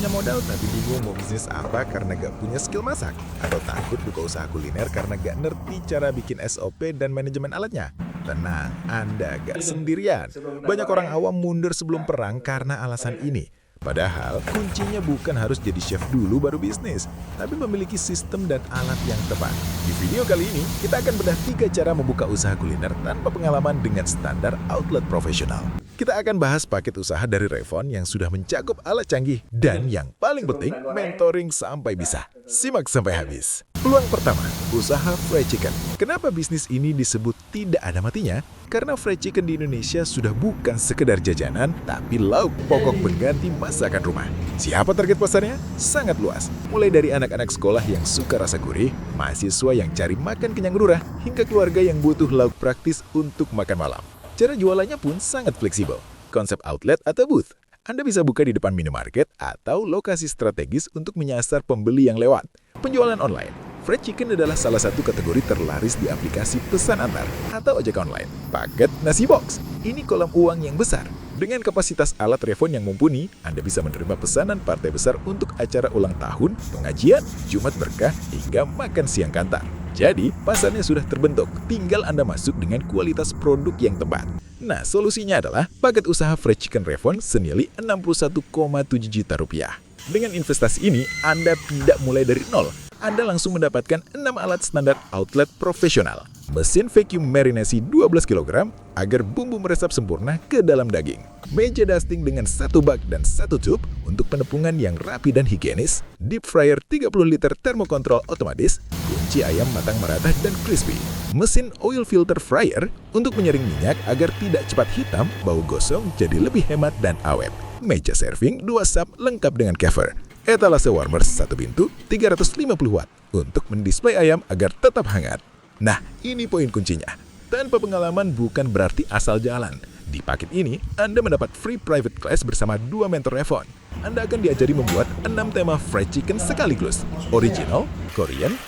punya modal tapi bingung mau bisnis apa karena gak punya skill masak? Atau takut buka usaha kuliner karena gak ngerti cara bikin SOP dan manajemen alatnya? Tenang, Anda gak sendirian. Banyak orang awam mundur sebelum perang karena alasan ini. Padahal, kuncinya bukan harus jadi chef dulu baru bisnis, tapi memiliki sistem dan alat yang tepat. Di video kali ini, kita akan bedah 3 cara membuka usaha kuliner tanpa pengalaman dengan standar outlet profesional. Kita akan bahas paket usaha dari Revon yang sudah mencakup alat canggih dan yang paling penting, mentoring sampai bisa. Simak sampai habis. Peluang pertama, usaha fried chicken. Kenapa bisnis ini disebut tidak ada matinya? Karena fried chicken di Indonesia sudah bukan sekedar jajanan, tapi lauk pokok pengganti masakan rumah. Siapa target pasarnya? Sangat luas. Mulai dari anak-anak sekolah yang suka rasa gurih, mahasiswa yang cari makan kenyang lurah, hingga keluarga yang butuh lauk praktis untuk makan malam. Cara jualannya pun sangat fleksibel. Konsep outlet atau booth. Anda bisa buka di depan minimarket atau lokasi strategis untuk menyasar pembeli yang lewat. Penjualan online. Fried chicken adalah salah satu kategori terlaris di aplikasi pesan antar atau ojek online. Paket nasi box. Ini kolam uang yang besar. Dengan kapasitas alat Revon yang mumpuni, Anda bisa menerima pesanan partai besar untuk acara ulang tahun, pengajian, Jumat berkah, hingga makan siang kantar. Jadi, pasarnya sudah terbentuk, tinggal Anda masuk dengan kualitas produk yang tepat. Nah, solusinya adalah paket usaha fried chicken Revon senilai 61,7 juta rupiah. Dengan investasi ini, Anda tidak mulai dari nol. Anda langsung mendapatkan 6 alat standar outlet profesional. Mesin vacuum marinasi 12 kg agar bumbu meresap sempurna ke dalam daging. Meja dusting dengan 1 bak dan 1 tube untuk penepungan yang rapi dan higienis. Deep fryer 30 liter termokontrol otomatis. Kunci ayam matang merata dan crispy. Mesin oil filter fryer untuk menyaring minyak agar tidak cepat hitam, bau gosong jadi lebih hemat dan awet. Meja serving 2 sub lengkap dengan cover. Etalase warmer 1 pintu 350 watt untuk mendisplay ayam agar tetap hangat. Nah, ini poin kuncinya. Tanpa pengalaman bukan berarti asal jalan. Di paket ini, Anda mendapat free private class bersama 2 mentor Revon. Anda akan diajari membuat 6 tema fried chicken sekaligus. Original, Korean,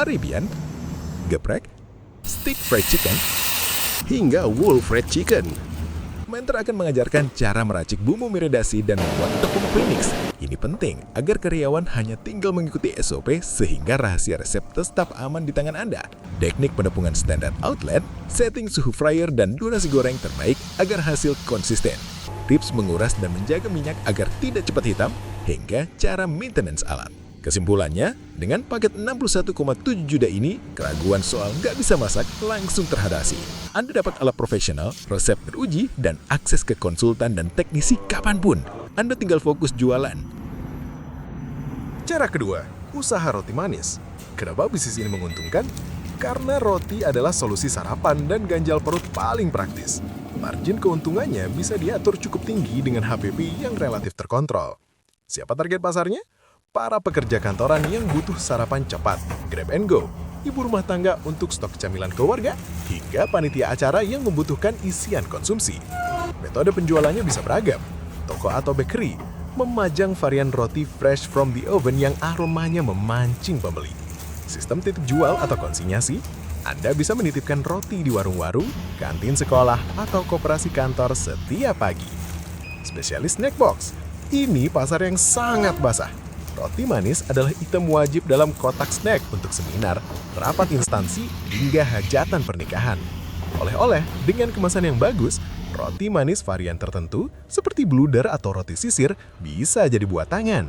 Arabian, geprek, stick fried chicken, hingga whole fried chicken. Mentor akan mengajarkan cara meracik bumbu marinasi dan membuat tepung premix. Ini penting agar karyawan hanya tinggal mengikuti SOP sehingga rahasia resep tetap aman di tangan Anda. Teknik penepungan standar outlet, setting suhu fryer dan durasi goreng terbaik agar hasil konsisten. Tips menguras dan menjaga minyak agar tidak cepat hitam, hingga cara maintenance alat. Kesimpulannya, dengan paket 61,7 juta ini, keraguan soal nggak bisa masak langsung terhadasi. Anda dapat alat profesional, resep teruji, dan akses ke konsultan dan teknisi kapanpun. Anda tinggal fokus jualan. Cara kedua, usaha roti manis. Kenapa bisnis ini menguntungkan? Karena roti adalah solusi sarapan dan ganjal perut paling praktis. Margin keuntungannya bisa diatur cukup tinggi dengan HPP yang relatif terkontrol. Siapa target pasarnya? Para pekerja kantoran yang butuh sarapan cepat, grab and go, ibu rumah tangga untuk stok camilan keluarga, hingga panitia acara yang membutuhkan isian konsumsi. Metode penjualannya bisa beragam. Toko atau bakery memajang varian roti fresh from the oven yang aromanya memancing pembeli. Sistem titip jual atau konsinyasi, Anda bisa menitipkan roti di warung-warung, kantin sekolah, atau koperasi kantor setiap pagi. Spesialis snack box, ini pasar yang sangat basah. Roti manis adalah item wajib dalam kotak snack untuk seminar, rapat instansi, hingga hajatan pernikahan. Oleh-oleh dengan kemasan yang bagus, roti manis varian tertentu seperti bluder atau roti sisir bisa jadi buat tangan.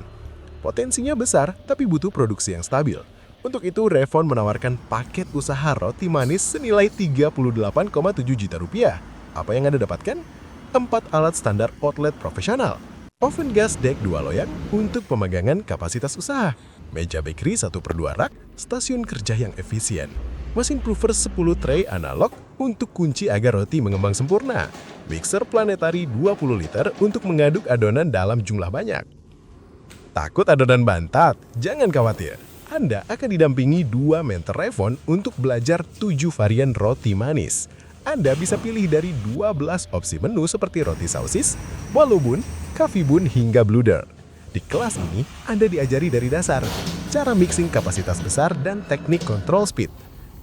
Potensinya besar tapi butuh produksi yang stabil. Untuk itu, Revon menawarkan paket usaha roti manis senilai 38,7 juta rupiah. Apa yang Anda dapatkan? 4 alat standar outlet profesional. Oven gas deck 2 loyang untuk pemagangan kapasitas usaha. Meja bakery 1/2 rak, stasiun kerja yang efisien. Mesin prover 10 tray analog untuk kunci agar roti mengembang sempurna. Mixer planetary 20 liter untuk mengaduk adonan dalam jumlah banyak. Takut adonan bantat? Jangan khawatir. Anda akan didampingi 2 mentor Revon untuk belajar 7 varian roti manis. Anda bisa pilih dari 12 opsi menu seperti roti sosis, bolu bun, coffee bun, hingga bluder. Di kelas ini, Anda diajari dari dasar, cara mixing kapasitas besar dan teknik control speed.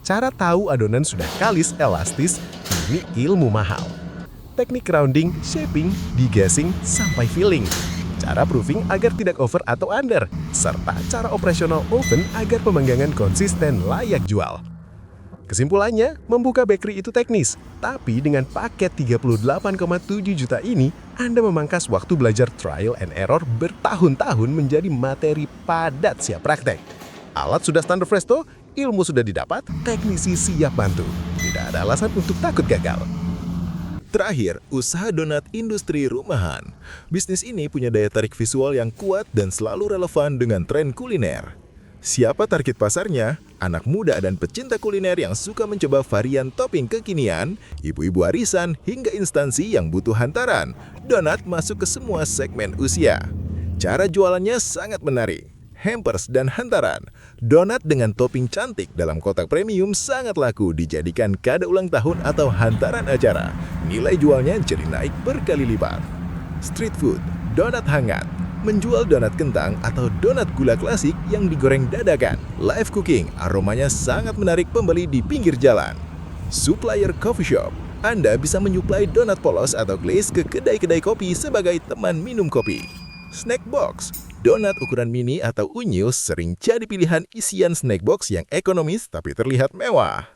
Cara tahu adonan sudah kalis elastis, ini ilmu mahal. Teknik rounding, shaping, degassing, sampai filling. cara proofing agar tidak over atau under, serta cara operasional oven agar pemanggangan konsisten layak jual. Kesimpulannya, membuka bakery itu teknis, tapi dengan paket 38,7 juta ini, Anda memangkas waktu belajar trial and error bertahun-tahun menjadi materi padat siap praktek. Alat sudah standar Presto, ilmu sudah didapat, teknisi siap bantu. Tidak ada alasan untuk takut gagal. Terakhir, usaha donat industri rumahan. Bisnis ini punya daya tarik visual yang kuat dan selalu relevan dengan tren kuliner. Siapa target pasarnya? Anak muda dan pecinta kuliner yang suka mencoba varian topping kekinian, ibu-ibu arisan, hingga instansi yang butuh hantaran. Donat masuk ke semua segmen usia. Cara jualannya sangat menarik. Hampers dan hantaran. Donat dengan topping cantik dalam kotak premium sangat laku dijadikan kado ulang tahun atau hantaran acara. Nilai jualnya jadi naik berkali lipat. Street food, donat hangat. Menjual donat kentang atau donat gula klasik yang digoreng dadakan. Live cooking, aromanya sangat menarik pembeli di pinggir jalan. Supplier coffee shop. Anda bisa menyuplai donat polos atau glaze ke kedai-kedai kopi sebagai teman minum kopi. Snack box. Donat ukuran mini atau unyu sering jadi pilihan isian snack box yang ekonomis tapi terlihat mewah.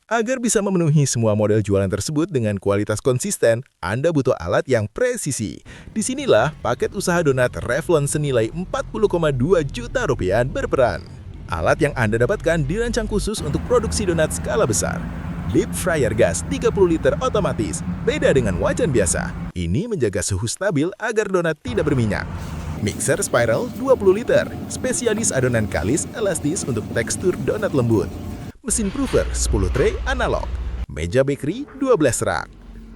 Agar bisa memenuhi semua model jualan tersebut dengan kualitas konsisten, Anda butuh alat yang presisi. Disinilah paket usaha donat Revlon senilai 40,2 juta rupiah berperan. Alat yang Anda dapatkan dirancang khusus untuk produksi donat skala besar. Deep fryer gas 30 liter otomatis, beda dengan wajan biasa. Ini menjaga suhu stabil agar donat tidak berminyak. Mixer spiral 20 liter, spesialis adonan kalis elastis untuk tekstur donat lembut. Mesin prover 10 tray analog. Meja bakery 12 rak.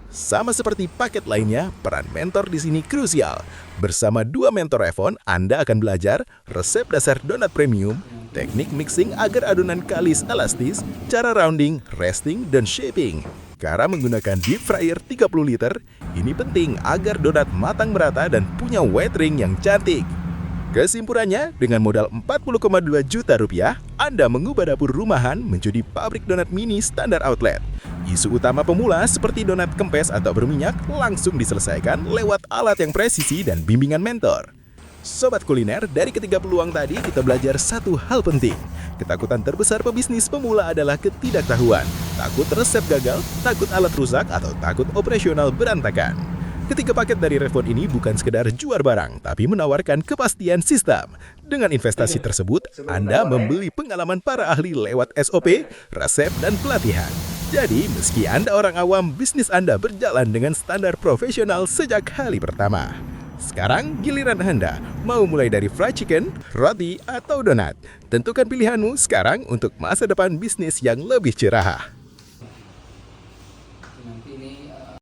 Sama seperti paket lainnya, peran mentor di sini krusial. Bersama 2 mentor Evon, Anda akan belajar resep dasar donat premium, teknik mixing agar adonan kalis elastis, cara rounding, resting, dan shaping. Cara menggunakan deep fryer 30 liter, ini penting agar donat matang merata dan punya wet ring yang cantik. Kesimpulannya, dengan modal 40,2 juta rupiah, Anda mengubah dapur rumahan menjadi pabrik donat mini standar outlet. Isu utama pemula seperti donat kempes atau berminyak langsung diselesaikan lewat alat yang presisi dan bimbingan mentor. Sobat kuliner, dari ketiga peluang tadi kita belajar satu hal penting. Ketakutan terbesar pebisnis pemula adalah ketidaktahuan. Takut resep gagal, takut alat rusak, atau takut operasional berantakan. Ketiga paket dari Revlon ini bukan sekedar jual barang, tapi menawarkan kepastian sistem. Dengan investasi tersebut, Anda membeli pengalaman para ahli lewat SOP, resep, dan pelatihan. Jadi, meski Anda orang awam, bisnis Anda berjalan dengan standar profesional sejak hari pertama. Sekarang giliran Anda, mau mulai dari fried chicken, roti, atau donat. Tentukan pilihanmu sekarang untuk masa depan bisnis yang lebih cerah. Nanti ini